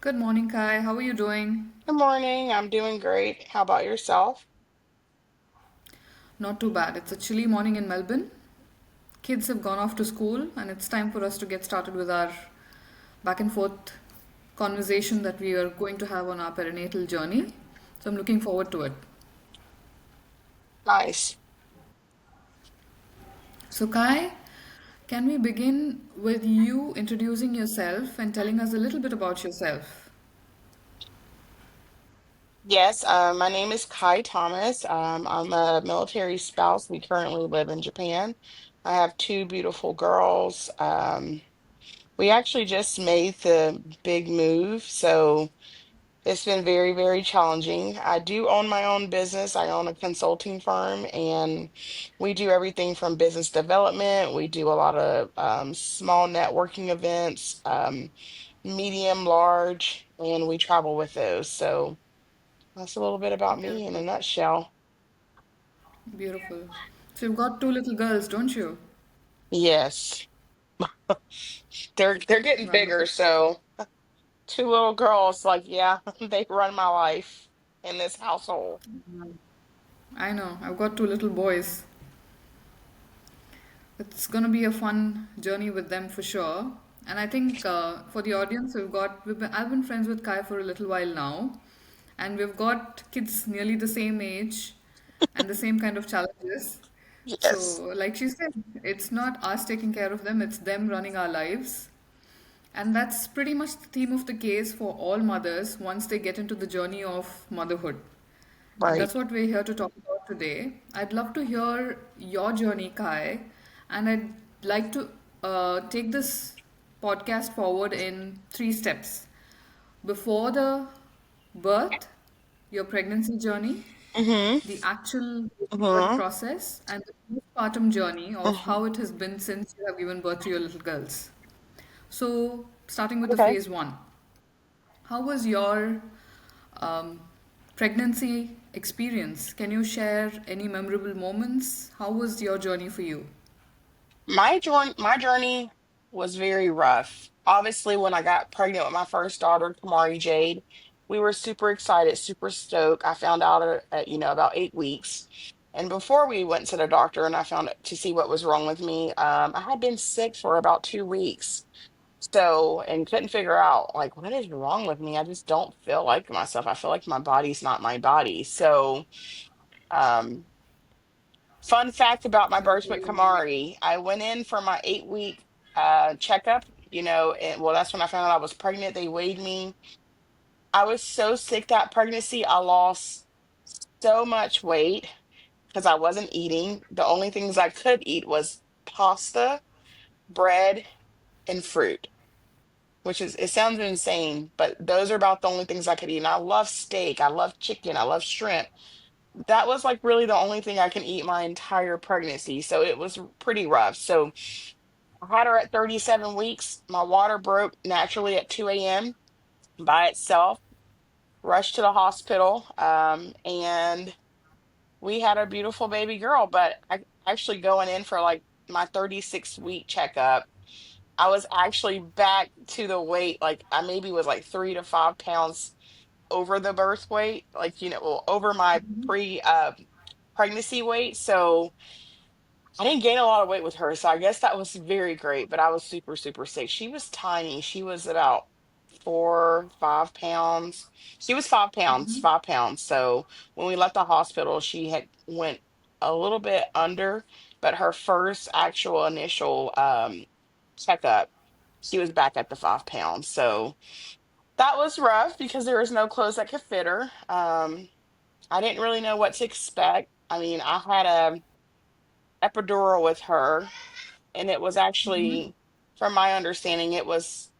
Good morning, Kai. How are you doing? Good morning. I'm doing great. How about yourself? Not too bad. It's a chilly morning in Melbourne. Kids have gone off to school, and it's time for us to get started with our back and forth conversation that we are going to have on our perinatal journey. So I'm looking forward to it. Nice. So, Kai, can we begin with you introducing yourself and telling us a little bit about yourself? Yes, my name is Kai Thomas. I'm a military spouse. We currently live in Japan. I have two beautiful girls. We actually just made the big move, so it's been very, very challenging. I do own my own business. I own a consulting firm, and we do everything from business development. We do a lot of small networking events, medium, large, and we travel with those. So that's a little bit about me in a Beautiful. nutshell. Beautiful. So you've got two little girls, don't you? Yes, they're getting bigger, Wonderful. so two little girls, like, yeah, they run my life in this household. I know. I've got two little boys. It's going to be a fun journey with them for sure. And I think for the audience, I've been friends with Kai for a little while now, and we've got kids nearly the same age and the same kind of challenges. So, Yes, like she said, it's not us taking care of them, it's them running our lives. And that's pretty much the theme of the case for all mothers once they get into the journey of motherhood. And right. that's what we're here to talk about today. I'd love to hear your journey, Kai, and I'd like to take this podcast forward in three steps. Before the birth, your pregnancy journey, Mm-hmm. the actual birth Mm-hmm. process, and the postpartum journey of Hmm. how it has been since you have given birth to your little girls. So, starting with the Okay. phase one, how was your um, pregnancy experience? Can you share any memorable moments? How was your journey for you? My journey was very rough. Obviously, when I got pregnant with my first daughter, Kamari Jade, we were super excited, super stoked. I found out at about 8 weeks. And before we went to the doctor and I found to see what was wrong with me, I had been sick for about 2 weeks. So, and couldn't figure out like what is wrong with me. I just don't feel like myself. I feel like my body's not my body. So, um, fun fact about my I birth with totally relate. Kamari, I went in for my 8 week checkup, and well, that's when I found out I was pregnant. They weighed me. I was so sick that pregnancy. I lost so much weight because I wasn't eating. The only things I could eat was pasta, bread, and fruit, which is, it sounds insane, but those are about the only things I could eat. And I love steak, I love chicken, I love shrimp. That was like really the only thing I can eat my entire pregnancy. So it was pretty rough. So I had her at 37 weeks. My water broke naturally at 2 a.m. by itself. Rushed to the hospital. And we had a beautiful baby girl. But I actually going in for like my 36-week checkup, I was actually back to the weight. Like I maybe was like 3 to 5 pounds over the birth weight, like, well, over my pre pregnancy weight. So I didn't gain a lot of weight with her, so I guess that was very great. But I was super, super sick. She was tiny. She was about 4, 5 pounds. She was 5 pounds, 5 pounds. So when we left the hospital, she had went a little bit under, but her first actual initial checkup, she was back at the 5 pounds. So that was rough because there was no clothes that could fit her. I didn't really know what to expect. I mean, I had a epidural with her, and it was actually, from my understanding, it was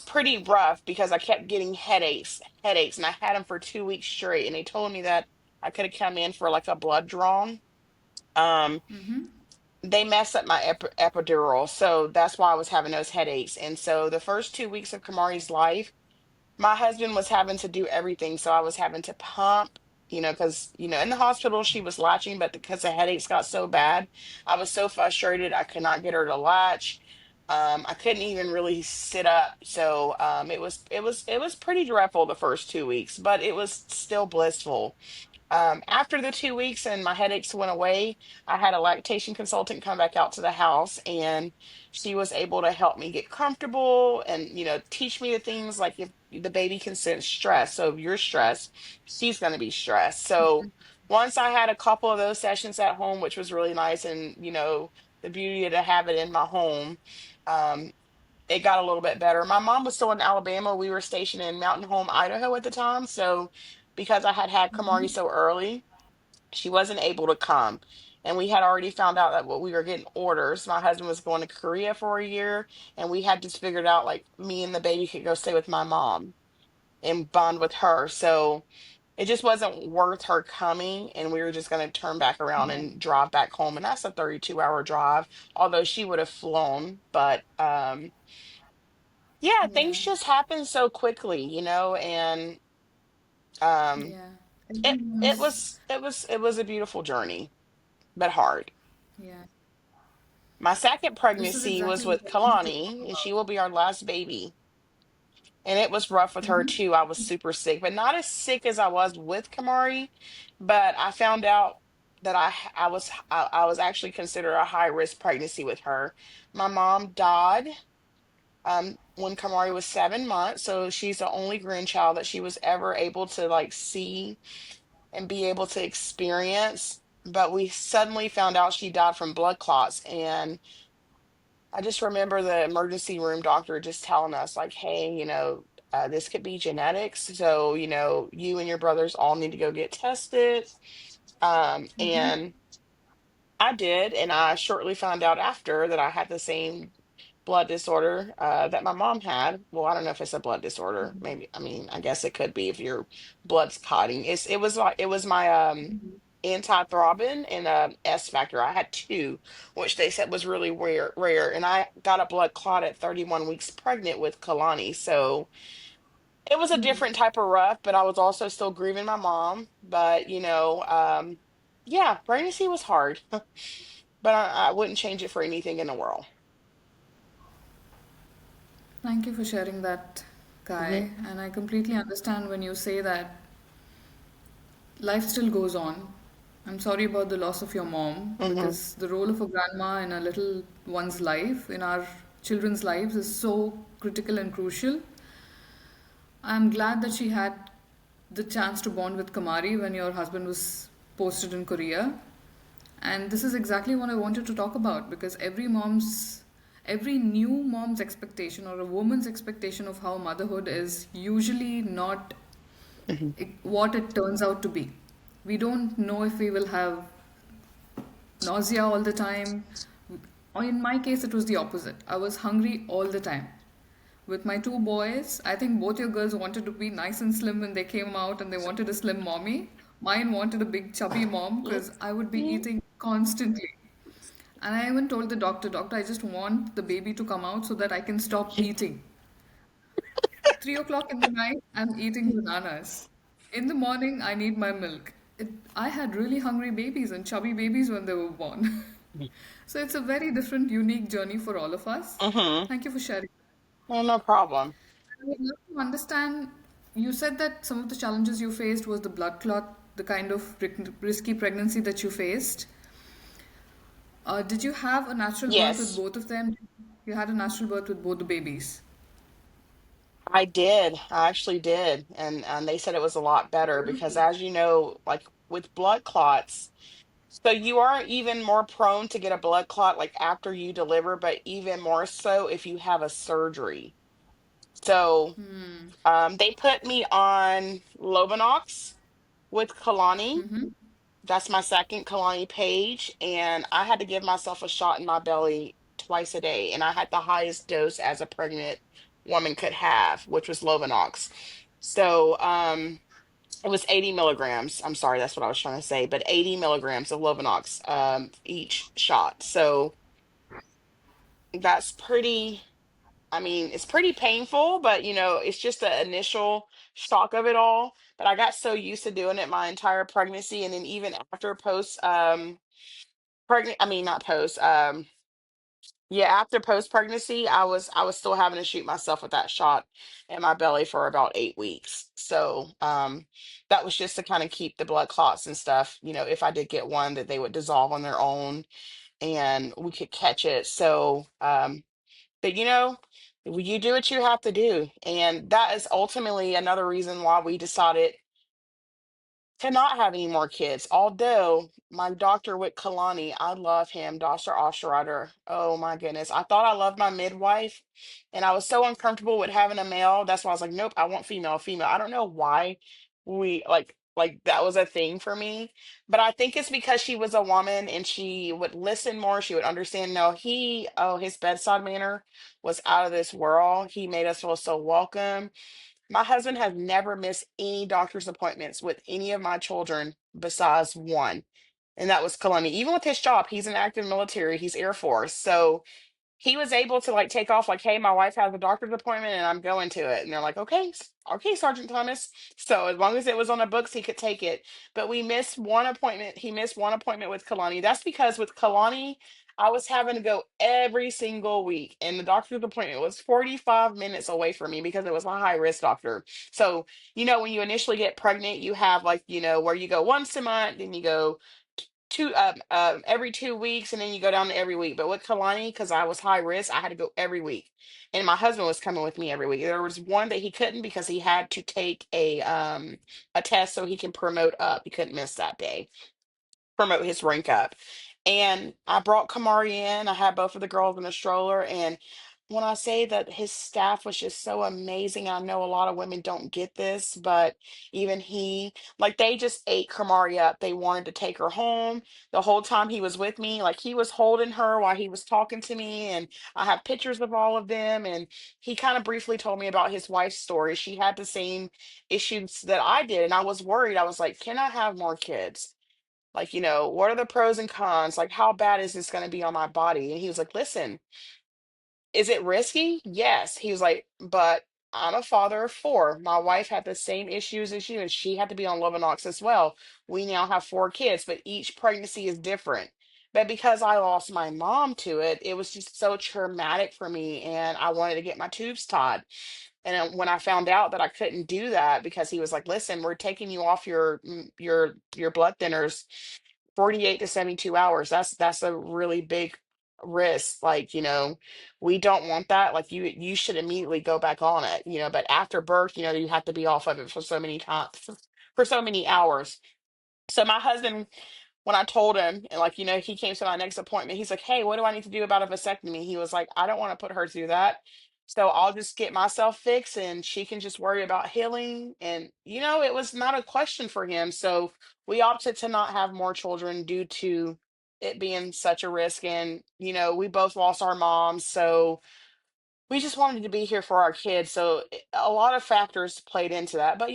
pretty rough because I kept getting headaches, and I had them for 2 weeks straight. And they told me that I could have come in for like a blood drawn. Um, they messed up my epidural, so that's why I was having those headaches. And so the first 2 weeks of Kamari's life, my husband was having to do everything. So I was having to pump, because, in the hospital she was latching, but because the headaches got so bad, I was so frustrated I could not get her to latch. I couldn't even really sit up. So it was pretty dreadful the first 2 weeks, but it was still blissful. After the 2 weeks and my headaches went away, I had a lactation consultant come back out to the house, and she was able to help me get comfortable and, teach me the things like if the baby can sense stress. So if you're stressed, she's going to be stressed. So once I had a couple of those sessions at home, which was really nice, and, the beauty to have it in my home, um, it got a little bit better. My mom was still in Alabama. We were stationed in Mountain Home, Idaho at the time. So because I had had Kamari so early, she wasn't able to come. And we had already found out that what we were getting orders. My husband was going to Korea for a year, and we had just figured out like me and the baby could go stay with my mom and bond with her. So it just wasn't worth her coming, and we were just going to turn back around Yeah, and drive back home. And that's a 32-hour drive, although she would have flown. But yeah, yeah, things just happen so quickly, and um yeah. it Everyone's, was it was it was a beautiful journey, but hard. yeah. My second This is pregnancy was exactly what with I wanted to talk Kalani, and she about. will be our last baby. And it was rough with her too. I was super sick, but not as sick as I was with Kamari. But I found out that I was actually considered a high risk pregnancy with her. My mom died when Kamari was 7 months, so she's the only grandchild that she was ever able to like see and be able to experience. But we suddenly found out she died from blood clots, and I just remember the emergency room doctor just telling us, like, hey, this could be genetics. So, you and your brothers all need to go get tested. And I did. And I shortly found out after that I had the same blood disorder that my mom had. Well, I don't know if it's a blood disorder. Maybe, I mean, I guess it could be if your blood's clotting. It was my anti-thrombin and S factor. I had two, which they said was really rare. And I got a blood clot at 31 weeks pregnant with Kalani. So it was a different type of rough, but I was also still grieving my mom. But yeah, pregnancy was hard, but I wouldn't change it for anything in the world. Thank you for sharing that, Hmm. Kai. And I completely understand when you say that life still goes on. I'm sorry about the loss of your mom Hmm. because the role of a grandma in a little one's life, in our children's lives, is so critical and crucial. I'm glad that she had the chance to bond with Kamari when your husband was posted in Korea. And this is exactly what I wanted to talk about because every new mom's expectation or a woman's expectation of how motherhood is usually not Hmm. what it turns out to be. We don't know if we will have nausea all the time. Or in my case, it was the opposite. I was hungry all the time. With my two boys, I think both your girls wanted to be nice and slim when they came out and they wanted a slim mommy. Mine wanted a big chubby mom because I would be eating constantly. And I even told the doctor, I just want the baby to come out so that I can stop eating. 3 o'clock in the night, I'm eating bananas. In the morning, I need my milk. I had really hungry babies and chubby babies when they were born. So it's a very different, unique journey for all of us. Hmm. Thank you for sharing. Well, no problem. I would love to understand. You said that some of the challenges you faced was the blood clot, the kind of risky pregnancy that you faced. Did you have a natural birth with Yes, both of them? You had a natural birth with both the babies. I did. I actually did. And they said it was a lot better because, as you know, like with blood clots, so you are even more prone to get a blood clot like after you deliver, but even more so if you have a surgery. So they put me on Lovenox with Kalani. That's my second Kalani page. And I had to give myself a shot in my belly twice a day. And I had the highest dose as a pregnant woman could have, which was Lovenox. So it was 80 milligrams. I'm sorry, that's what I was trying to say, but 80 milligrams of Lovenox each shot. So that's pretty, I mean, it's pretty painful, but it's just the initial shock of it all. But I got so used to doing it my entire pregnancy, and then even after post pregnant, I mean not post. Yeah, after post pregnancy, I was still having to shoot myself with that shot in my belly for about 8 weeks. So that was just to kind of keep the blood clots and stuff. If I did get one, that they would dissolve on their own and we could catch it. So, but you do what you have to do, and that is ultimately another reason why we decided to not have any more kids. Although my doctor with Kalani, I love him, Dr. Osterreiter. Oh my goodness. I thought I loved my midwife and I was so uncomfortable with having a male. That's why I was like, nope, I want female, female. I don't know why we like that was a thing for me. But I think it's because she was a woman and she would listen more, she would understand. No, his bedside manner was out of this world. He made us feel so welcome. My husband has never missed any doctor's appointments with any of my children besides one, and that was Kalani. Even with his job, he's an active military, he's Air Force. So he was able to like take off like, hey, my wife has a doctor's appointment and I'm going to it, and they're like, okay, okay, Sergeant Thomas. So as long as it was on the books, he could take it. But we missed one appointment. He missed one appointment with Kalani. That's because with Kalani, I was having to go every single week, and the doctor's appointment was 45 minutes away from me because it was my high risk doctor. So when you initially get pregnant, you have like where you go once a month, then you go every 2 weeks, and then you go down to every week. But with Kalani, because I was high risk, I had to go every week, and my husband was coming with me every week. There was one that he couldn't because he had to take a test so he can promote up. He couldn't miss that day, promote his rank up. And I brought Kamari in. I had both of the girls in a stroller. And when I say that his staff was just so amazing, I know a lot of women don't get this, but even like they just ate Kamari up. They wanted to take her home the whole time he was with me. Like he was holding her while he was talking to me. And I have pictures of all of them. And he kind of briefly told me about his wife's story. She had the same issues that I did. And I was worried. I was like, can I have more kids? Like, what are the pros and cons? Like, how bad is this going to be on my body? And he was like, listen, is it risky? Yes. He was like, but I'm a father of four. My wife had the same issues as you, and she had to be on Lovenox as well. We now have four kids, but each pregnancy is different. But because I lost my mom to it, it was just so traumatic for me, and I wanted to get my tubes tied. And when I found out that I couldn't do that because he was like, "Listen, we're taking you off your blood thinners 48 to 72 hours. That's a really big risk. Like, we don't want that. Like you should immediately go back on it, but after birth, you have to be off of it for so many times for so many hours." So my husband, when I told him, and like, he came to my next appointment, he's like, hey, what do I need to do about a vasectomy? He was like, I don't want to put her through that. So I'll just get myself fixed and she can just worry about healing. And, it was not a question for him. So we opted to not have more children due to it being such a risk. And, we both lost our moms. So we just wanted to be here for our kids. So a lot of factors played into that. But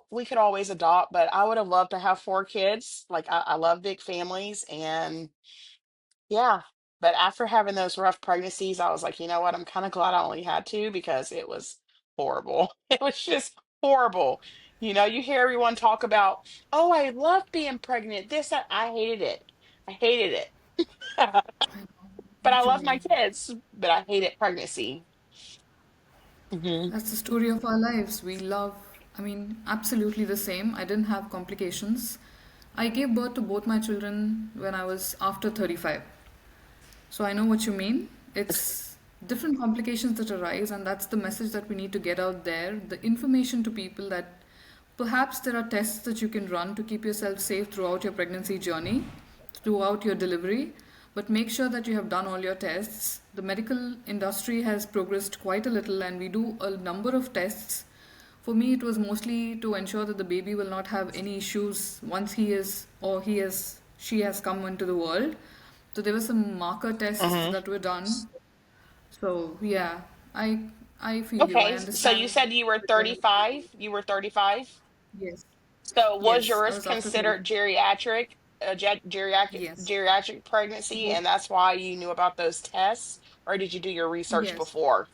we could always adopt. But I would have loved to have four kids. Like I love big families, and yeah. But after having those rough pregnancies, I was like, you know what? I'm kind of glad I only had two because it was horrible. It was just horrible. You hear everyone talk about, oh, I love being pregnant. This, that. I hated it. I hated it. But I What you love my mean? kids, but I hated pregnancy. Hmm. That's the story of our lives. We love, I mean, absolutely the same. I didn't have complications. I gave birth to both my children when I was after 35. So I know what you mean. It's different complications that arise, and that's the message that we need to get out there. The information to people that perhaps there are tests that you can run to keep yourself safe throughout your pregnancy journey, throughout your delivery, but make sure that you have done all your tests. The medical industry has progressed quite a little, and we do a number of tests. For me, it was mostly to ensure that the baby will not have any issues once she has come into the world. So there were some marker tests Hmm. that were done. So yeah, I feel you. I Okay, so you understand said you were the journey that you're going 35. through. You were 35. Yes, So was yes, I yours was after considered 35. geriatric, Yes. geriatric pregnancy, So and that's why you knew about those tests, or did you do your research yes, before?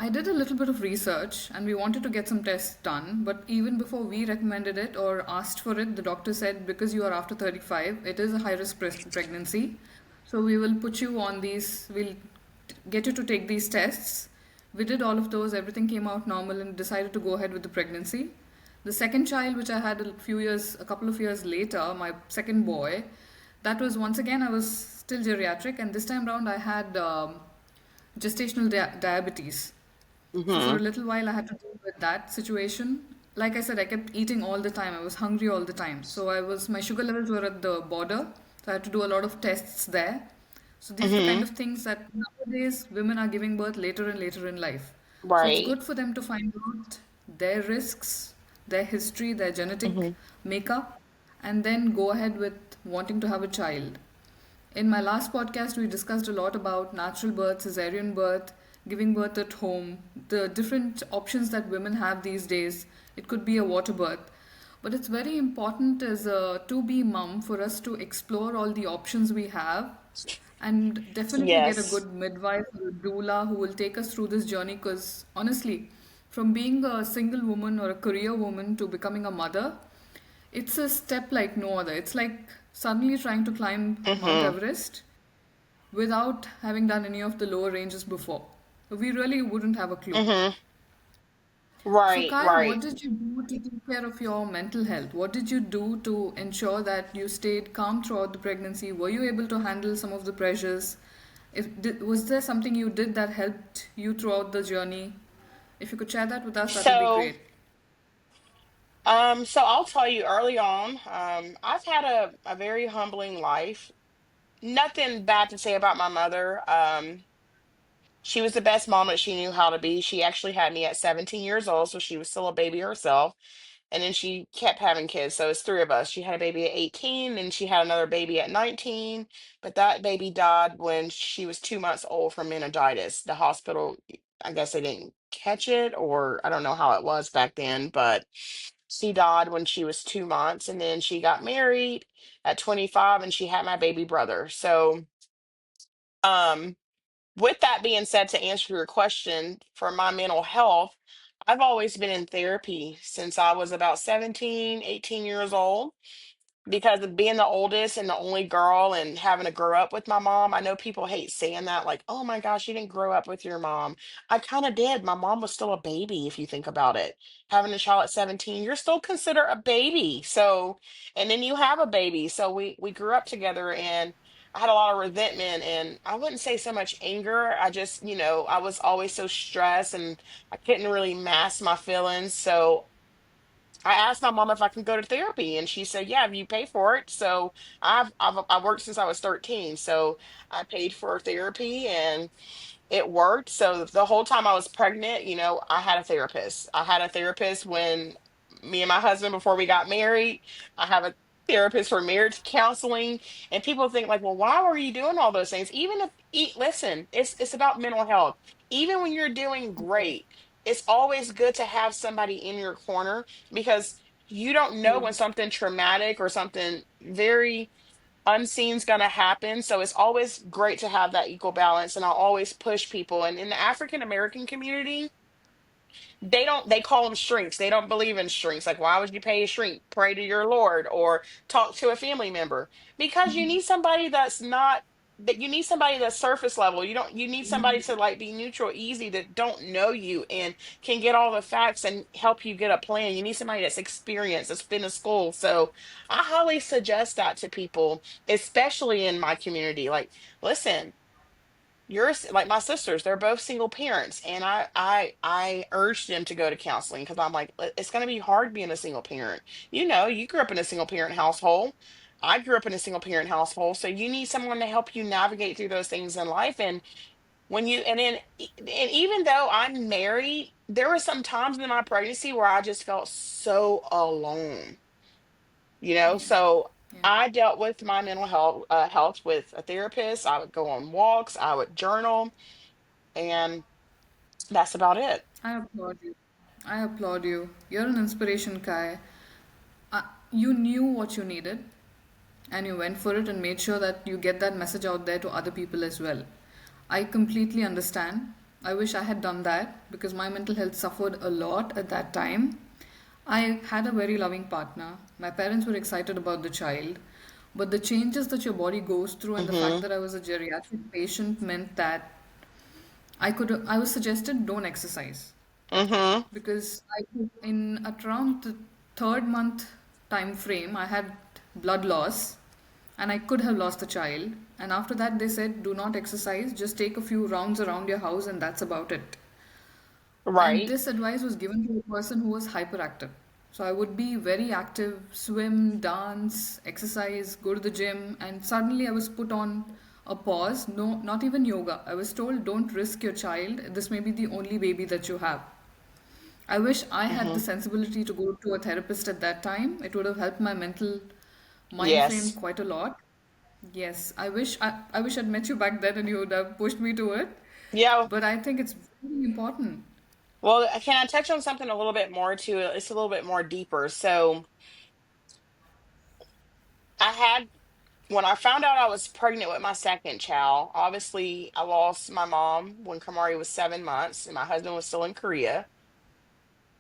I did a little bit of research and we wanted to get some tests done. But even before we recommended it or asked for it, the doctor said because you are after 35, it is a high risk pregnancy. So we will put you on these, we'll get you to take these tests. We did all of those, everything came out normal and decided to go ahead with the pregnancy. The second child, which I had a couple of years later, my second boy, that was once again, I was still geriatric, and this time round I had gestational diabetes. So for a Mm-hmm. little while, I had to deal with that situation. Like I said, I kept eating all the time. I was hungry all the time. So my sugar levels were at the border. So I had to do a lot of tests there. So these are the kind Mm-hmm. of things that nowadays women are giving birth later and later in life. So it's Right. good for them to find out their risks, their history, their genetic Mm-hmm. makeup, and then go ahead with wanting to have a child. In my last podcast, we discussed a lot about natural birth, cesarean birth, giving birth at home, the different options that women have these days. It could be a water birth. But it's very important as a to be mom for us to explore all the options we have and definitely get a Yes. good midwife or a doula who will take us through this journey because honestly, from being a single woman or a career woman to becoming a mother, it's a step like no other. It's like suddenly trying to climb Mount Mm-hmm. Everest without having done any of the lower ranges before. We really wouldn't have a clue. Mm-hmm. So, Right, Kaya, right. what did you do to take care of your mental health? What did you do to ensure that you stayed calm throughout the pregnancy? Were you able to handle some of the pressures? Was there something you did that helped you throughout the journey? If you could share that with us, that would be So, great. so I'll tell you early on, I've had a very humbling life. Nothing bad to say about my mother. She was the best mom that she knew how to be. She actually had me at 17 years old, so she was still a baby herself. And then she kept having kids. So it's three of us. She had a baby at 18, and she had another baby at 19. But that baby died when she was 2 months old from meningitis. The hospital, I guess they didn't catch it, or I don't know how it was back then, but she died when she was 2 months. And then she got married at 25, and she had my baby brother. So, um, with that being said, to answer your question, for my mental health, I've always been in therapy since I was about 17, 18 years old because of being the oldest and the only girl and having to grow up with my mom. I know people hate saying that, like, oh my gosh, you didn't grow up with your mom. I kind of did. My mom was still a baby, if you think about it. Having a child at 17, you're still considered a baby. So, and then you have a baby. So we grew up together, and I had a lot of resentment, and I wouldn't say so much anger. I just, I was always so stressed, and I couldn't really mask my feelings. So I asked my mom if I can go to therapy, and she said, "Yeah, if you pay for it." So I worked since I was 13, so I paid for therapy, and it worked. So the whole time I was pregnant, I had a therapist. I had a therapist when me and my husband, before we got married. I have a therapist for marriage counseling. And people think like, well, why were you doing all those things? Even if, listen, it's about mental health. Even when you're doing great, it's always good to have somebody in your corner because you don't know when something traumatic or something very unseen's going to happen. So it's always great to have that equal balance. And I'll always push people. And in the African American community, they call them shrinks. They don't believe in shrinks. Like, why would you pay a shrink? Pray to your Lord or talk to a family member because you need somebody that's not that you need somebody that's surface level. You need somebody to like be neutral, easy, that don't know you and can get all the facts and help you get a plan. You need somebody that's experienced, that's been to school. So I highly suggest that to people, especially in my community. Like, listen, yours, like my sisters, they're both single parents, and I urged them to go to counseling because I'm like, It's going to be hard being a single parent." You grew up in a single parent household. I grew up in a single parent household, so you need someone to help you navigate through those things in life. And when you and then and even though I'm married, there were some times in my pregnancy where I just felt so alone. So Yeah. I dealt with my mental health with a therapist. I would go on walks, I would journal, and that's about it. I applaud you. I applaud you. You're an inspiration, Kai. You knew what you needed and you went for it and made sure that you get that message out there to other people as well. I completely understand. I wish I had done that because my mental health suffered a lot at that time. I had a very loving partner. My parents were excited about the child. But the changes that your body goes through and the fact Mhm. that I was a geriatric patient meant that I was suggested don't exercise Mhm. because in at around the third month time frame, I had blood loss and I could have lost the child. And after that, they said, do not exercise, just take a few rounds around your house, and that's about it. And Right. this advice was given to a person who was hyperactive. So I would be very active, swim, dance, exercise, go to the gym, and suddenly I was put on a pause. No, not even yoga. I was told, don't risk your child. This may be the only baby that you have. I wish I had the Mhm. sensibility to go to a therapist at that time. It would have helped my mental mind frame Yes. quite a lot. Yes, I wish I'd met you back then and you would have pushed me to it. Yeah. But I think it's very important. Well, can I touch on something a little bit more too? It's a little bit more deeper. So I had when I found out I was pregnant with my second child, obviously I lost my mom when Kamari was 7 months and my husband was still in Korea.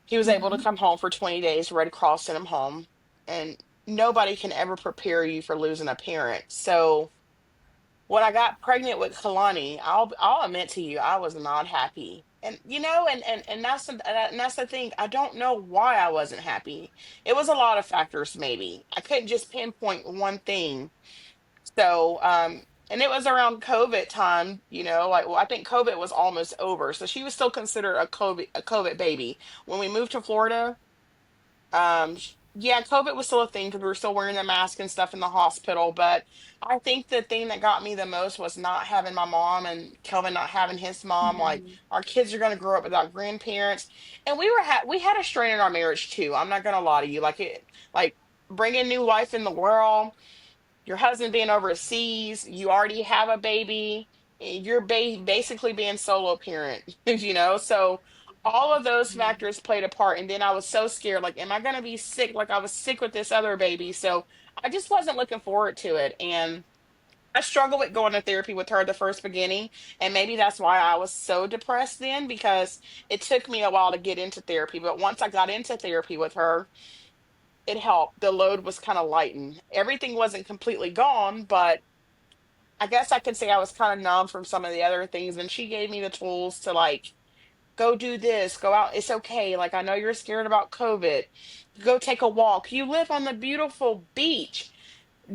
He was able to come home for 20 days. Red Cross sent him home. And nobody can ever prepare you for losing a parent. So when I got pregnant with Kalani, I'll admit to you, I was not happy. And and that's the thing. I don't know why I wasn't happy. It was a lot of factors, maybe. I couldn't just pinpoint one thing. So, and it was around COVID time, like, well, I think COVID was almost over. So she was still considered a COVID baby. When we moved to Florida, yeah, COVID was still a thing because we were still wearing the mask and stuff in the hospital. But I think the thing that got me the most was not having my mom and Kelvin not having his mom. Like our kids are going to grow up without grandparents, and we had a strain in our marriage too. I'm not going to lie to you, like bringing new life in the world, your husband being overseas, you already have a baby, you're basically being solo parent, So all of those factors played a part. And then I was so scared, like, am I going to be sick? Like I was sick with this other baby. So I just wasn't looking forward to it. And I struggled with going to therapy with her at the first beginning. And maybe that's why I was so depressed then, because it took me a while to get into therapy. But once I got into therapy with her, it helped. The load was kind of lightened. Everything wasn't completely gone, but I guess I could say I was kind of numb from some of the other things. And she gave me the tools to like go do this, go out. It's okay. Like I know you're scared about COVID. Go take a walk. You live on the beautiful beach.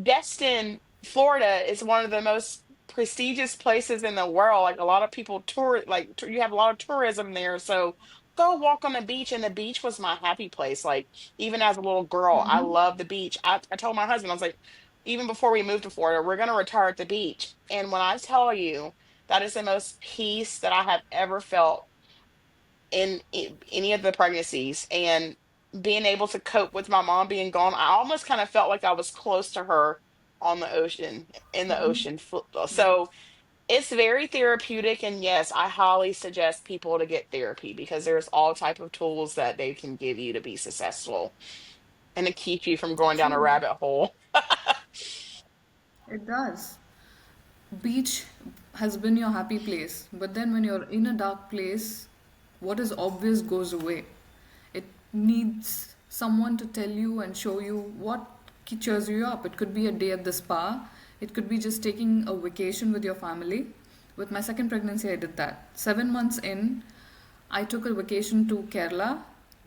Destin, Florida is one of the most prestigious places in the world. Like a lot of people tour, like you have a lot of tourism there. So go walk on the beach, and the beach was my happy place. Like even as a little girl, I love the beach. I told my husband, I was like, even before we moved to Florida, we're gonna retire at the beach. And when I tell you that is the most peace that I have ever felt in any of the pregnancies, and being able to cope with my mom being gone, I almost kind of felt like I was close to her on the ocean, in the ocean. So it's very therapeutic, and yes, I highly suggest people to get therapy because there's all type of tools that they can give you to be successful and to keep you from going down a True, rabbit hole. it does. Beach has been your happy place, but then when you're in a dark place, what is obvious goes away. It needs someone to tell you and show you what cheers you up. It could be a day at the spa, it could be just taking a vacation with your family. With my second pregnancy, I did that. 7 months in, I took a vacation to Kerala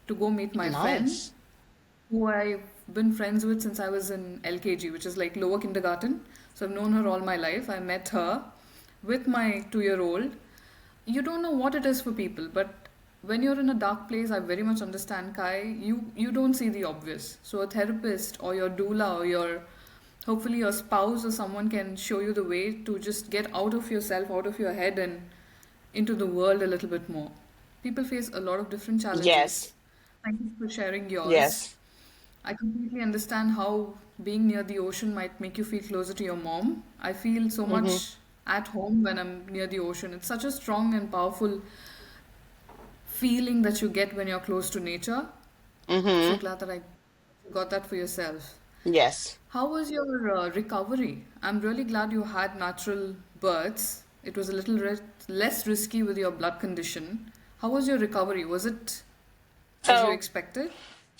to go meet my friend Nice. who I've been friends with since I was in LKG, which is like lower kindergarten. So I've known her all my life. I met her with my 2 year old. You don't know what it is for people, but when you're in a dark place, I very much understand, Kai. You don't see the obvious. So a therapist or your doula or your hopefully your spouse or someone can show you the way to just get out of yourself, out of your head, and into the world a little bit more. People face a lot of different Yes. challenges. Thank you for sharing yours. Yes. I completely understand how being near the ocean might make you feel closer to your mom. I feel so Mm-hmm. much at home when I'm near the ocean. It's such a strong and powerful feeling that you get when you're close to nature. So Mm-hmm. glad that I got that for yourself. Yes. How was your recovery? I'm really glad you had natural births. It was a little less risky with your blood condition. How was your recovery? Was it as you So expected?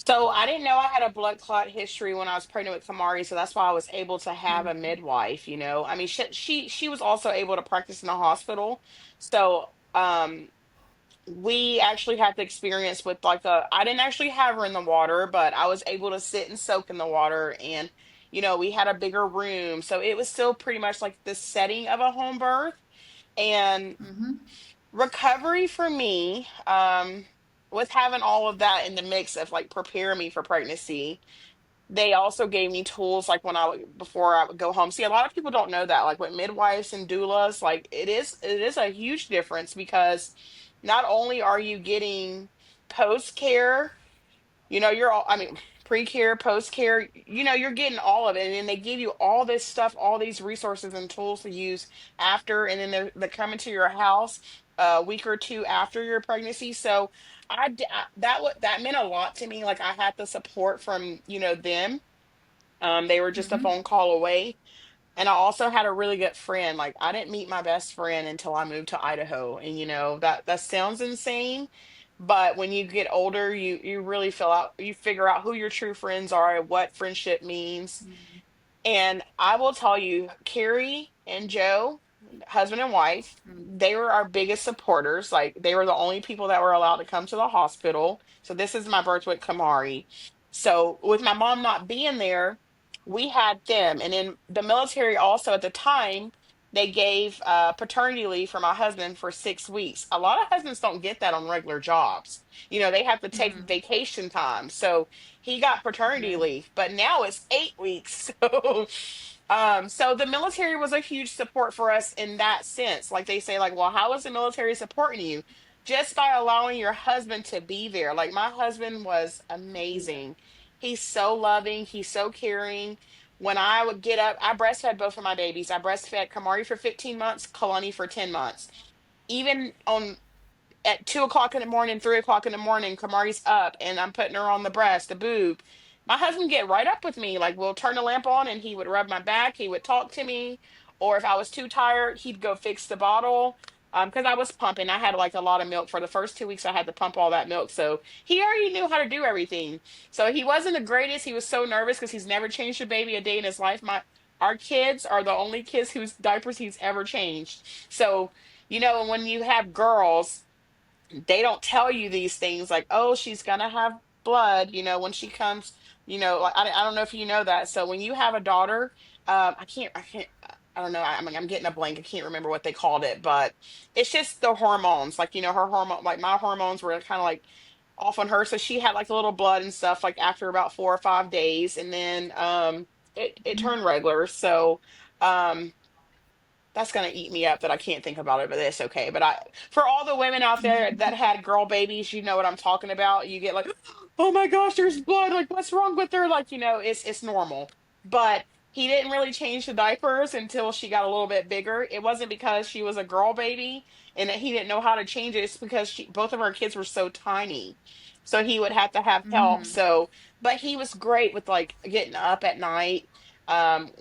So I didn't know I had a blood clot history when I was pregnant with Kamari, so that's why I was able to have a midwife, you know. I mean, she was also able to practice in the hospital. So, we actually had the experience with like a I didn't actually have her in the water, but I was able to sit and soak in the water, and we had a bigger room. So it was still pretty much like the setting of a home birth. And recovery for me, with having all of that in the mix of like preparing me for pregnancy, they also gave me tools like before I would go home. See, a lot of people don't know that, like with midwives and doulas, like it is a huge difference because not only are you getting post care, you're all, I mean, pre-care, post-care, you're getting all of it. And then they give you all this stuff, all these resources and tools to use after, and then they're coming to your house a week or two after your pregnancy. So that meant a lot to me. Like I had the support from, them. They were just a phone call away. And I also had a really good friend. Like I didn't meet my best friend until I moved to Idaho. And that sounds insane, but when you get older, you really you figure out who your true friends are and what friendship means. And I will tell you, Carrie and Joe, husband and wife, they were our biggest supporters. Like they were the only people that were allowed to come to the hospital. So this is my birth with Kamari. So with my mom not being there, we had them. And in the military also at the time, they gave paternity leave for my husband for 6 weeks. A lot of husbands don't get that on regular jobs. They have to take vacation time. So he got paternity Yeah. leave, but now it's 8 weeks. So the military was a huge support for us in that sense. Like they say, like, well, how is the military supporting you? Just by allowing your husband to be there. Like my husband was amazing. He's so loving. He's so caring. When I would get up, I breastfed both of my babies. I breastfed Kamari for 15 months, Kalani for 10 months. Even on at 2 o'clock in the morning, 3 o'clock in the morning, Kamari's up and I'm putting her on the breast, the boob. My husband get right up with me. Like we'll turn the lamp on and he would rub my back. He would talk to me. Or if I was too tired, he'd go fix the bottle. Because I was pumping. I had like a lot of milk for the first 2 weeks. I had to pump all that milk. So he already knew how to do everything. So he wasn't the greatest. He was so nervous because he's never changed a baby a day in his life. Our kids are the only kids whose diapers he's ever changed. So, when you have girls, they don't tell you these things like, oh, she's gonna have blood, when she comes, like I don't know if you know that. So when you have a daughter, I can't, I don't know, I'm getting a blank. I can't remember what they called it, but it's just the hormones. Like, her hormone, like my hormones were kind of like off on her. So she had like a little blood and stuff like after about 4 or 5 days. And then it turned regular. So um that's gonna eat me up that I can't think about it, but it's okay. But for all the women out there that had girl babies, you know what I'm talking about. You get like, oh my gosh, there's blood. Like, what's wrong with her? Like, it's normal. But he didn't really change the diapers until she got a little bit bigger. It wasn't because she was a girl baby and that he didn't know how to change it. It's because both of our kids were so tiny, so he would have to have help. So, but he was great with like getting up at night. Um,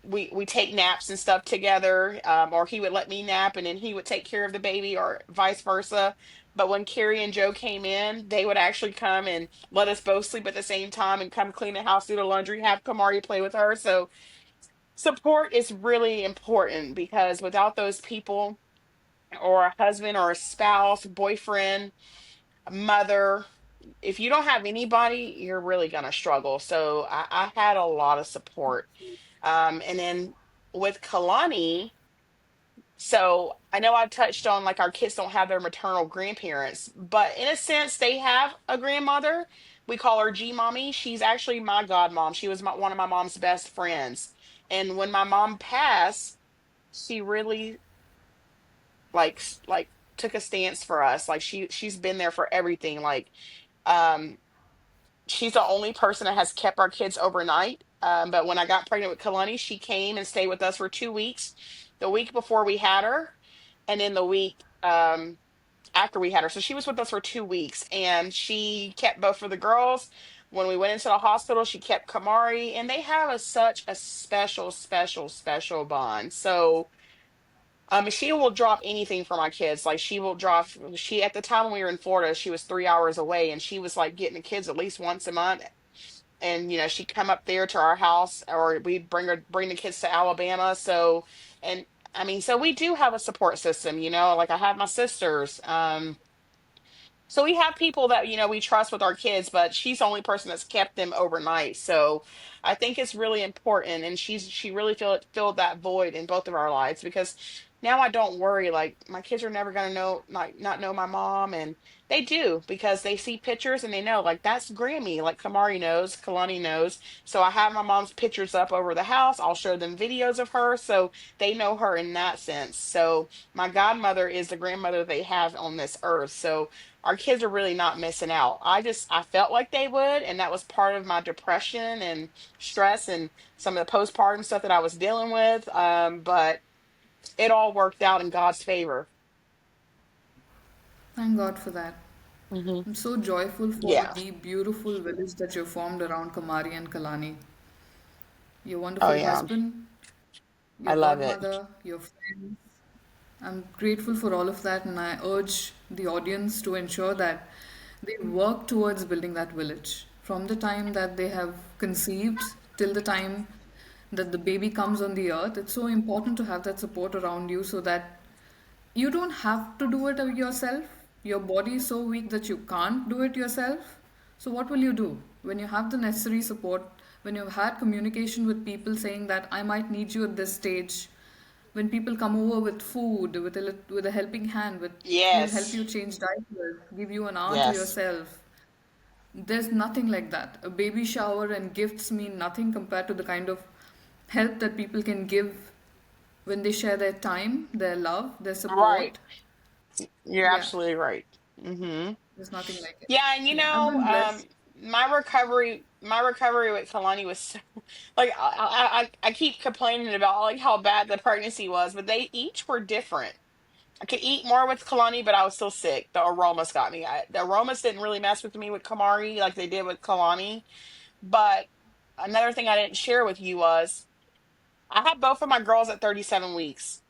we take naps and stuff together, or he would let me nap and then he would take care of the baby or vice versa. But when Carrie and Joe came in, they would actually come and let us both sleep at the same time and come clean the house, do the laundry, have Kamari play with her. So support is really important because without those people, or a husband or a spouse, boyfriend, mother, if you don't have anybody, you're really gonna struggle. So I had a lot of support. And then with Kalani, so I know I've touched on like our kids don't have their maternal grandparents, but in a sense, they have a grandmother. We call her G Mommy. She's actually my godmom. She was one of my mom's best friends. And when my mom passed, she really like took a stance for us. Like she's been there for everything. Like um she's the only person that has kept our kids overnight. But when I got pregnant with Kalani, she came and stayed with us for 2 weeks. The week before we had her, and then the week after we had her. So she was with us for 2 weeks, and she kept both of the girls. When we went into the hospital, she kept Kamari, and they have such a special, special, special bond. So She will drop anything for my kids. Like she will drop. She at the time when we were in Florida, she was 3 hours away, and she was like getting the kids at least once a month. And she'd come up there to our house, or we'd bring the kids to Alabama. So, and I mean, so we do have a support system. Like I have my sisters. So we have people that we trust with our kids, but she's the only person that's kept them overnight. So I think it's really important, and she really filled that void in both of our lives, because now I don't worry, like my kids are never gonna know, like not know my mom, and they do because they see pictures and they know, like that's Grammy, like Kamari knows, Kalani knows. So I have my mom's pictures up over the house. I'll show them videos of her, so they know her in that sense. So my godmother is the grandmother they have on this earth. So our kids are really not missing out. I felt like they would, and that was part of my depression and stress and some of the postpartum stuff that I was dealing with. But it all worked out in God's favor. Thank God for that. Hmm. I'm so joyful for Yeah. the beautiful village that you formed around Kamari and Kalani. Your Oh wonderful yeah. husband, I your love it. godmother, your friends. I'm grateful for all of that, and I urge the audience to ensure that they work towards building that village from the time that they have conceived till the time that the baby comes on the earth. It's so important to have that support around you so that you don't have to do it yourself. Your body is so weak that you can't do it yourself. So, what will you do when you have the necessary support? When you've had communication with people saying that I might need you at this stage, when people come over with food, with a helping hand, with will help Yes. you change diapers, give you an hour to Yes. yourself. There's nothing like that. A baby shower and gifts mean nothing compared to the kind of help that people can give when they share their time, their love, their Right. support. You're Yeah, absolutely right. Hmm. there's nothing like it. Yeah, and Yeah, I've been blessed. my recovery with Kalani was so, like I keep complaining about like how bad the pregnancy was, but they each were different. I could eat more with Kalani, but I was still sick. The aromas got me. The aromas didn't really mess with me with Kamari like they did with Kalani. But another thing I didn't share with you was I had both of my girls at 37 weeks.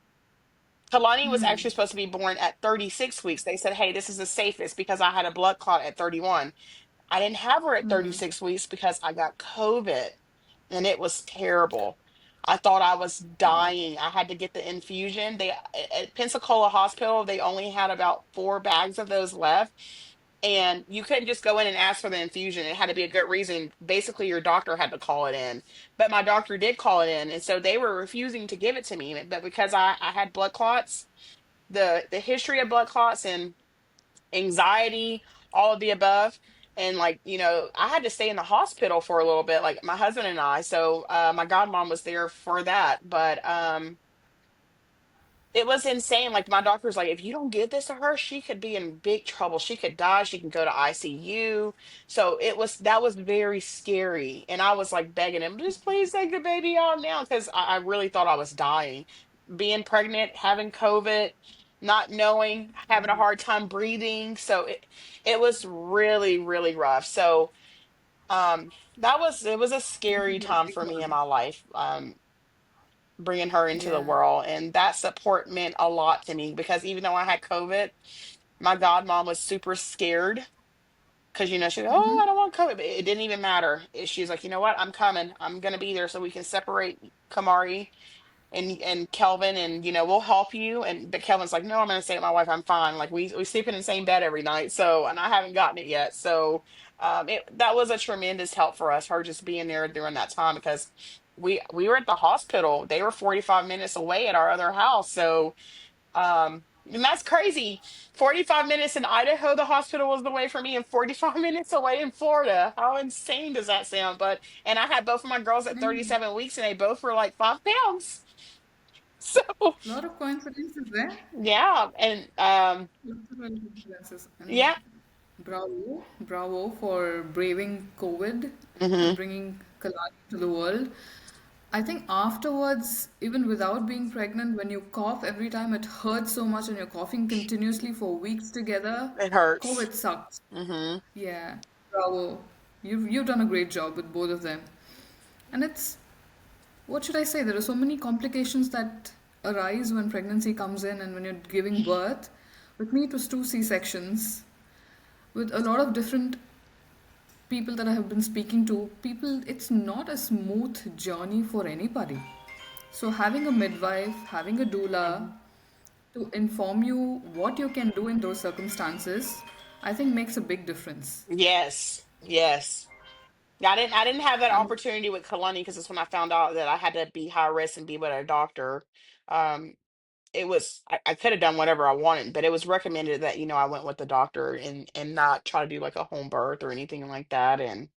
Kalani was actually supposed to be born at 36 weeks. They said, hey, this is the safest because I had a blood clot at 31. I didn't have her at 36 weeks because I got COVID, and it was terrible. I thought I was Wow. dying. I had to get the infusion. They at Pensacola Hospital, they only had about 4 bags of those left. And you couldn't just go in and ask for the infusion. It had to be a good reason. Basically, your doctor had to call it in. But my doctor did call it in. And so they were refusing to give it to me. But because I had blood clots, the history of blood clots and anxiety, all of the above. And like, I had to stay in the hospital for a little bit, like my husband and I. So my godmom was there for that. But it was insane. Like my doctor's like, if you don't give this to her, she could be in big trouble. She could die. She can go to ICU. So that was very scary. And I was like begging him, just please take the baby out now. Because I really thought I was dying. Being pregnant, having COVID, not knowing, having a hard time breathing. So it was really, really rough. So it was a scary What time we for me in call. my life. Bringing her into the Yeah. world. And that support meant a lot to me because even though I had COVID, my godmom was super scared because, she go, oh, I don't want COVID. But it didn't even matter. She's like, you know what? I'm coming. I'm going to be there so we can separate Kamari and Kelvin, and we'll help you. And but Kelvin's like, no, I'm gonna stay with my wife. I'm fine. Like we sleep in the same bed every night. So, and I haven't gotten it yet. So that was a tremendous help for us, her just being there during that time, because we were at the hospital. They were 45 minutes away at our other house. So and that's crazy. 45 minutes in Idaho, the hospital was away from me, and 45 minutes away in Florida. How insane does that sound? But and I had both of my girls at Mm, 37 weeks, and they both were like 5 pounds. So a lot of coincidences there. yeah, and Lots of coincidences. And yeah. bravo, bravo for braving COVID and Hmm. bringing Kalani to the world. I think afterwards, even without being pregnant, when you cough every time, it hurts so much and you're coughing continuously for weeks together. It hurts. COVID sucks. Hmm. Yeah, bravo. You've done a great job with both of them. And it's what should I say? There are so many complications that arise when pregnancy comes in and when you're giving birth. With me, it was two C-sections. With a lot of different people that I have been speaking to, people, it's not a smooth journey for anybody. So, having a midwife, having a doula Mhm. to inform you what you can do in those circumstances, I think makes a big difference. Yes, yes. Yeah, I didn't have that And opportunity with Kalani because it's when I found out that I had to be high risk and be with a doctor. Um, it was I could have done whatever I wanted, but it was recommended that, I went with the doctor and not try to do like a home birth or anything like that. And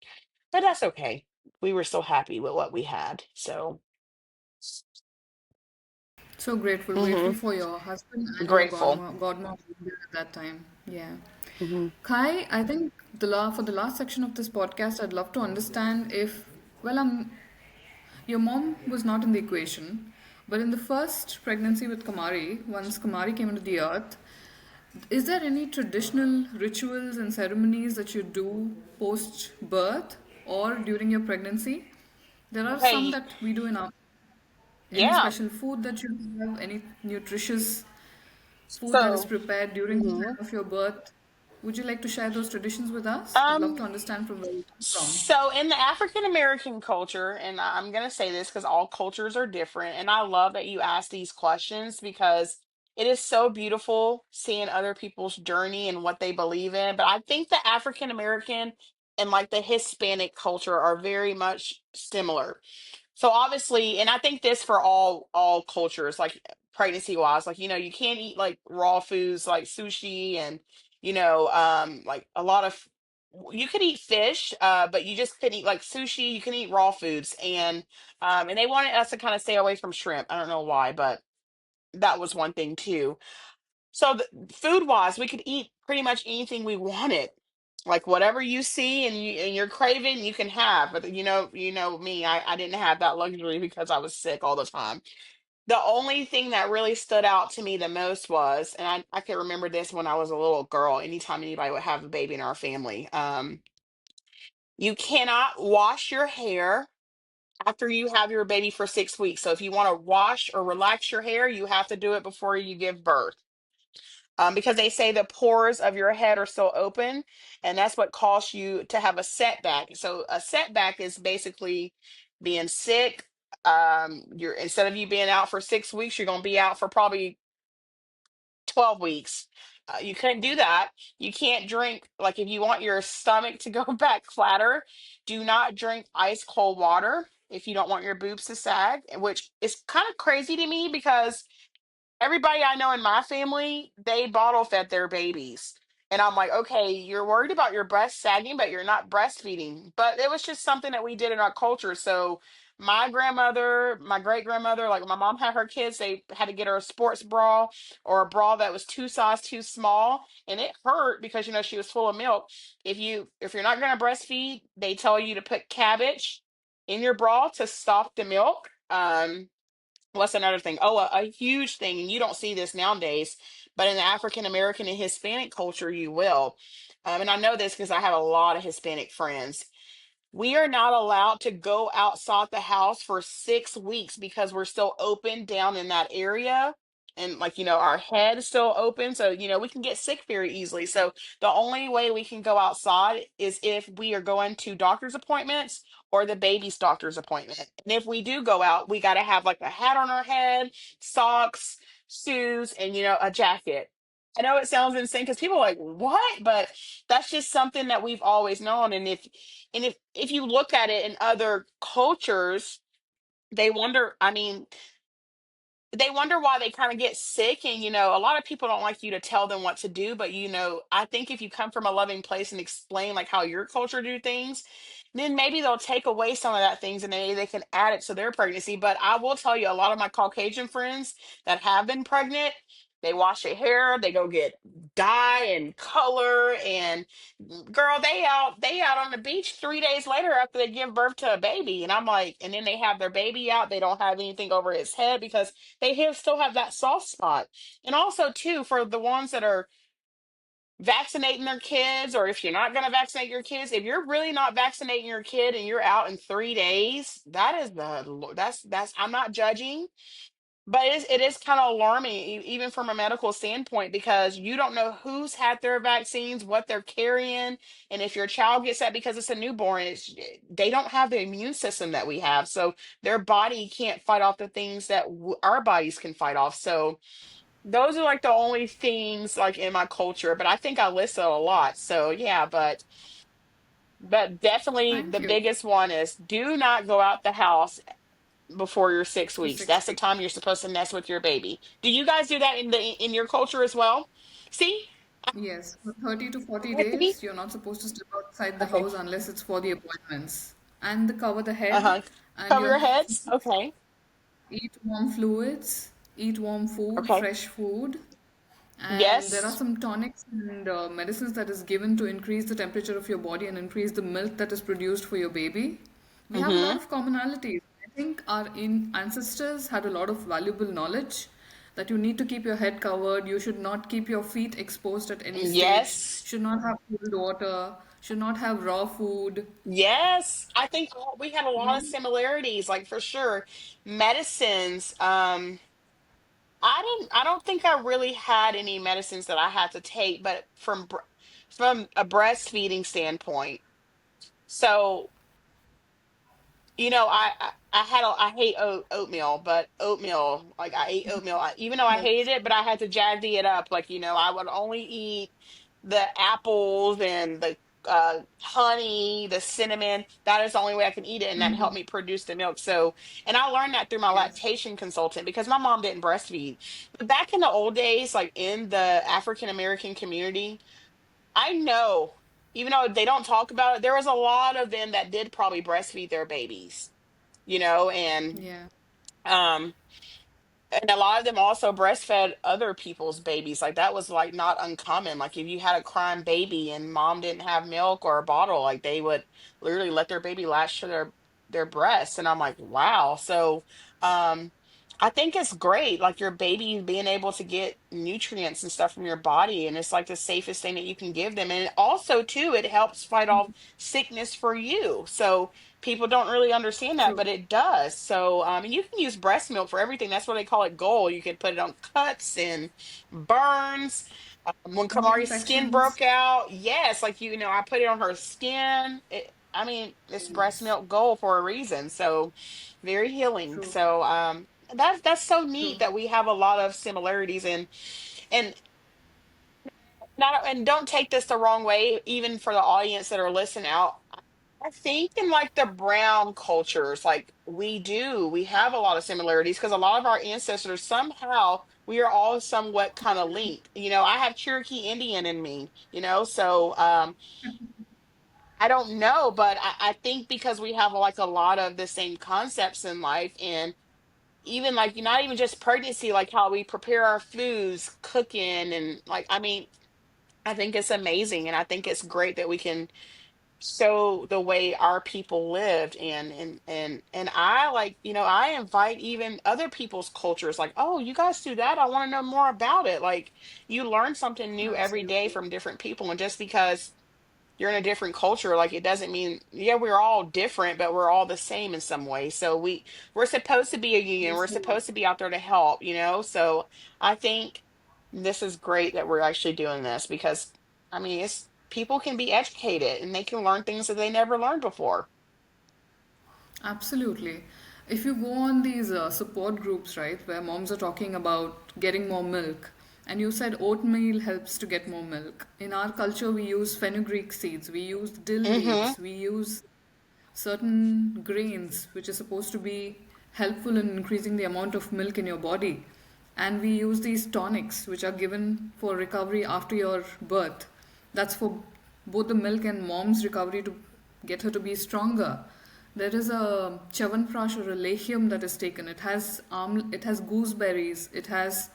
but that's okay. We were so happy with what we had. So so grateful, grateful hmm for your husband and your grateful. godmom at that time. Yeah. Hmm. Kai, I think for the last section of this podcast, I'd love to understand if, well, your mom was not in the equation, but in the first pregnancy with Kamari, once Kamari came into the earth, is there any traditional rituals and ceremonies that you do post birth or during your pregnancy? There are some Okay, that we do in our any yeah. special food that you have, any nutritious food that is So prepared during the mhm. time of your birth. Would you like to share those traditions with us? I'd love to um understand from where you come from. So in the African American culture, and I'm going to say this because all cultures are different, and I love that you ask these questions because it is so beautiful seeing other people's journey and what they believe in. But I think the African American and like the Hispanic culture are very much similar. So obviously, and I think this for all cultures, like pregnancy wise, like you can't eat like raw foods like sushi and like a lot of you could eat fish, but you just couldn't eat like sushi. You can eat raw foods, and they wanted us to kind of stay away from shrimp. I don't know why, but that was one thing too. So food wise, we could eat pretty much anything we wanted. Like whatever you see and you're craving, you can have. But you know me, I didn't have that luxury because I was sick all the time. The only thing that really stood out to me the most was, and I can remember this when I was a little girl, anytime anybody would have a baby in our family. You cannot wash your hair after you have your baby for 6 weeks. So if you want to wash or relax your hair, you have to do it before you give birth, because they say the pores of your head are still open, and that's what caused you to have a setback. So a setback is basically being sick. You're instead of you being out for 6 weeks, you're going to be out for probably 12 weeks. You couldn't do that. You can't drink, like, if you want your stomach to go back flatter, do not drink ice cold water if you don't want your boobs to sag, which is kind of crazy to me because everybody I know in my family, they bottle fed their babies. And I'm like, okay, you're worried about your breast sagging, but you're not breastfeeding. But it was just something that we did in our culture. So my grandmother, my great grandmother, like my mom had her kids, they had to get her a sports bra or a bra that was two size too small. And it hurt because she was full of milk. If you're not gonna breastfeed, they tell you to put cabbage in your bra to stop the milk. What's another thing? Oh, a huge thing, and you don't see this nowadays, but in the African American and Hispanic culture, you will. And I know this because I have a lot of Hispanic friends. We are not allowed to go outside the house for 6 weeks because we're still open down in that area. And like, our head is still open. So, we can get sick very easily. So the only way we can go outside is if we are going to doctor's appointments or the baby's doctor's appointment. And if we do go out, we got to have like a hat on our head, socks, shoes, and, a jacket. I know it sounds insane because people are like, what? But that's just something that we've always known. And if you look at it in other cultures, they wonder, I mean, they wonder why they kind of get sick. And a lot of people don't like you to tell them what to do, but I think if you come from a loving place and explain like how your culture do things, then maybe they'll take away some of that things and maybe they can add it to their pregnancy. But I will tell you, a lot of my Caucasian friends that have been pregnant, they wash their hair, they go get dye and color, and girl, they out on the beach 3 days later after they give birth to a baby. And I'm like, and then they have their baby out, they don't have anything over his head because still have that soft spot. And also too, for the ones that are vaccinating their kids, or if you're not going to vaccinate your kids, if you're really not vaccinating your kid and you're out in 3 days, that's I'm not judging, But it is kind of alarming, even from a medical standpoint, because you don't know who's had their vaccines, what they're carrying, and if your child gets that because it's a newborn, they don't have the immune system that we have, so their body can't fight off the things that our bodies can fight off. So those are like the only things like in my culture, but I think I listed a lot. So yeah, but definitely Thank the you biggest one is do not go out the house before you're six for weeks. six That's the weeks. time you're supposed to nest with your baby. Do you guys do that in your culture as well? See, Yes, for 30 to 40 I have to be days, you're not supposed to step outside the okay. house unless it's for the appointments. And the cover the head, Uh-huh. and Cover your your heads. Okay. eat warm fluids, eat warm food, Okay. fresh food. And there are Yes. some tonics and medicines that is given to increase the temperature of your body and increase the milk that is produced for your baby. We have a lot Mm-hmm. of commonalities. I think our ancestors had a lot of valuable knowledge that you need to keep your head covered, you should not keep your feet exposed at any stage, Yes. should not have cold water, should not have raw food. Yes. I think we had a You lot know? of similarities, like for sure. Medicines, I don't think I really had any medicines that I had to take, but from a breastfeeding standpoint. So I hate oatmeal, but oatmeal, like I ate oatmeal, even though I hated Yes. it, but I had to jazzy it up. Like, I would only eat the apples and the honey, the cinnamon. That is the only way I can eat it, and that helped me produce the milk. So, and I learned that through my Yes. lactation consultant because my mom didn't breastfeed. But back in the old days, like in the African American community, I know, even though they don't talk about it, there was a lot of them that did probably breastfeed their babies, and Yeah. um and a lot of them also breastfed other people's babies. Like that was like not uncommon. Like if you had a crying baby and mom didn't have milk or a bottle, like they would literally let their baby latch to their breasts. And I'm like, wow. So I think it's great, like your baby being able to get nutrients and stuff from your body, and it's like the safest thing that you can give them. And also too, it helps fight off sickness for you. So people don't really understand that, True. but it does. So, and you can use breast milk for everything. That's what they call it, gold. You can put it on cuts and burns. When Stomach Kamari's skin infections. broke out, yes, like I put it on her skin. I mean, it's breast Yes. milk gold for a reason. So, very healing. True. So, that's so True. neat that we have a lot of similarities, and not, and don't take this the wrong way, even for the audience that are listening out. I think in like the brown cultures, like we have a lot of similarities because a lot of our ancestors somehow we are all somewhat kind of linked. I have Cherokee Indian in me, so I don't know, but I think because we have like a lot of the same concepts in life, and even like not even just pregnancy, like how we prepare our foods, cooking, and like I mean, I think it's amazing, and I think it's great that we can show the way our people lived, and I like, I invite even other people's cultures, like, oh, you guys do that, I want to know more about it. Like you learn something new every day Absolutely. from different people, and just because you're in a different culture, like it doesn't mean, yeah, we're all different, but we're all the same in some way. So we're supposed to be a union, Yes, we're you are. supposed to be out there to help, so I think this is great that we're actually doing this, because I mean, it's people can be educated and they can learn things that they never learned before. Absolutely. If you go on these support groups, right, where moms are talking about getting more milk, and you said oatmeal helps to get more milk. In our culture, we use fenugreek seeds, we use dill Mm-hmm. leaves, we use certain grains which are supposed to be helpful in increasing the amount of milk in your body. And we use these tonics which are given for recovery after your birth. That's for both the milk and mom's recovery to get her to be stronger. There is a chyawanprash or a legume that is taken. It has gooseberries, it has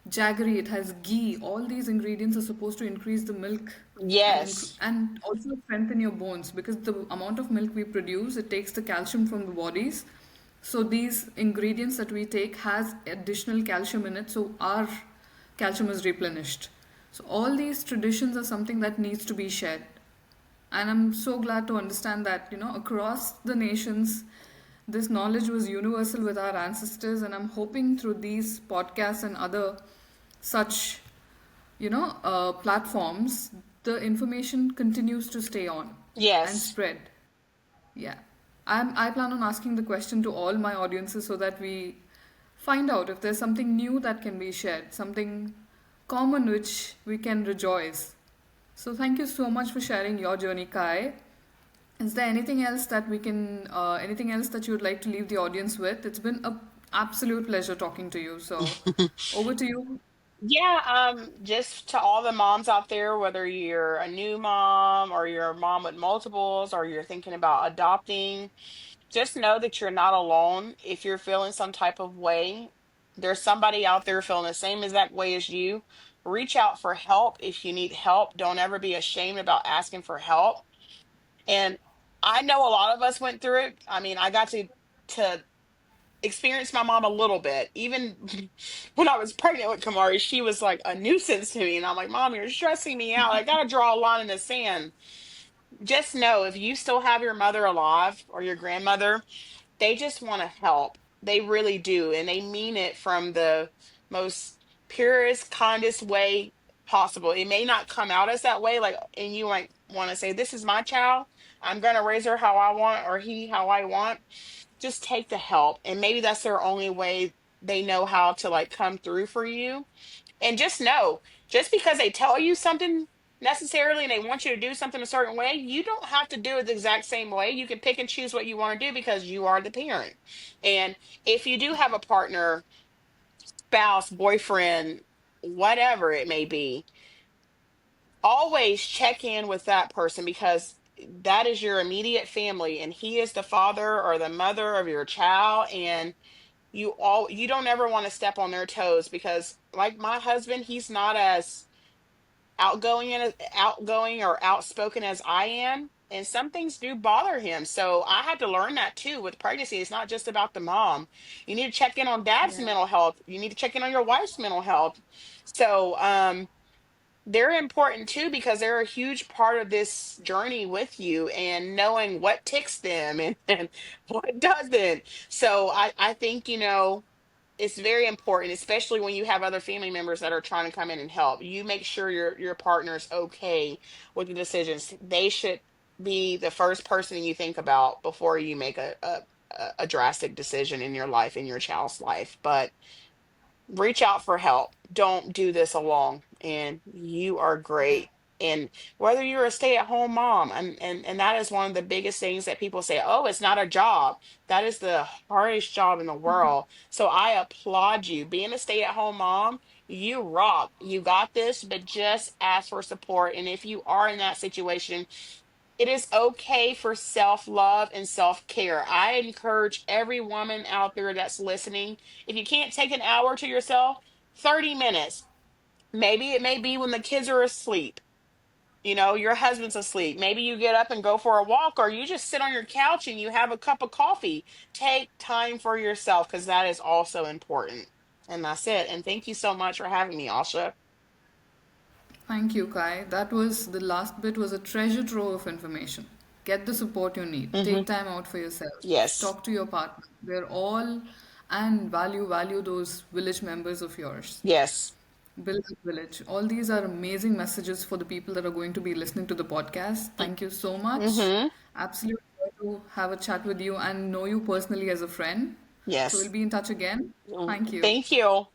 jaggery, it has ghee. All these ingredients are supposed to increase the milk Yes. and also strengthen your bones because the amount of milk we produce, it takes the calcium from the bodies. So these ingredients that we take has additional calcium in it, so our calcium is replenished. So all these traditions are something that needs to be shared. And I'm so glad to understand that, across the nations, this knowledge was universal with our ancestors, and I'm hoping through these podcasts and other such, platforms, the information continues to stay on and Yes. spread. Yeah. I plan on asking the question to all my audiences so that we find out if there's something new that can be shared, something common which we can rejoice. So thank you so much for sharing your journey, Kai. Is there anything else that you would like to leave the audience with? It's been a absolute pleasure talking to you. So over to you. Yeah, just to all the moms out there, whether you're a new mom or you're a mom with multiples or you're thinking about adopting, just know that you're not alone. If you're feeling some type of way, there's somebody out there feeling the same exact way as you. Reach out for help if you need help. Don't ever be ashamed about asking for help. And I know a lot of us went through it. I mean, I got to experience my mom a little bit. Even when I was pregnant with Kamari, she was like a nuisance to me. And I'm like, Mom, you're stressing me out. I got to draw a line in the sand. Just know if you still have your mother alive or your grandmother, they just want to help. They really do. And they mean it from the most purest, kindest way possible. It may not come out as that way, like, and you might want to say, This is my child. I'm going to raise her how I want, or he how I want. Just take the help. And maybe that's their only way they know how to like come through for you. And just know, just because they tell you something necessarily and they want you to do something a certain way, you don't have to do it the exact same way. You can pick and choose what you want to do because you are the parent. And if you do have a partner, spouse, boyfriend, whatever it may be, always check in with that person because that is your immediate family and he is the father or the mother of your child. And you don't ever want to step on their toes because like my husband, he's not as outgoing or outspoken as I am, and some things do bother him. So I had to learn that too with pregnancy. It's not just about the mom. You need to check in on dad's Yeah. mental health. You need to check in on your wife's mental health. So they're important too because they're a huge part of this journey with you and knowing what ticks them and what doesn't. So I think, it's very important, especially when you have other family members that are trying to come in and help. You make sure your partner's okay with the decisions. They should be the first person you think about before you make a drastic decision in your life, in your child's life. But reach out for help. Don't do this alone. And you are Yeah. great. And whether you're a stay-at-home mom, and that is one of the biggest things that people say, oh, it's not a job. That is the hardest job in the world. So I applaud you. Being a stay-at-home mom, you rock. You got this, but just ask for support. And if you are in that situation, it is okay for self love and self care. I encourage every woman out there that's listening, if you can't take an hour to yourself, 30 minutes. Maybe it may be when the kids are asleep. Your husband's asleep. Maybe you get up and go for a walk, or you just sit on your couch and you have a cup of coffee. Take time for yourself because that is also important. And that's it. And thank you so much for having me, Asha. Thank you, Kai. That was the last bit was a treasure trove of information. Get the support you need. Hmm. Take time out for yourself. Yes. Talk to your partner. They're all and value those village members of yours. Yes. Build a village. All these are amazing messages for the people that are going to be listening to the podcast. Thank you so much. Mm-hmm. Absolute joy to have a chat with you and know you personally as a friend. So we'll Yes. be in touch again. Thank you. Thank you.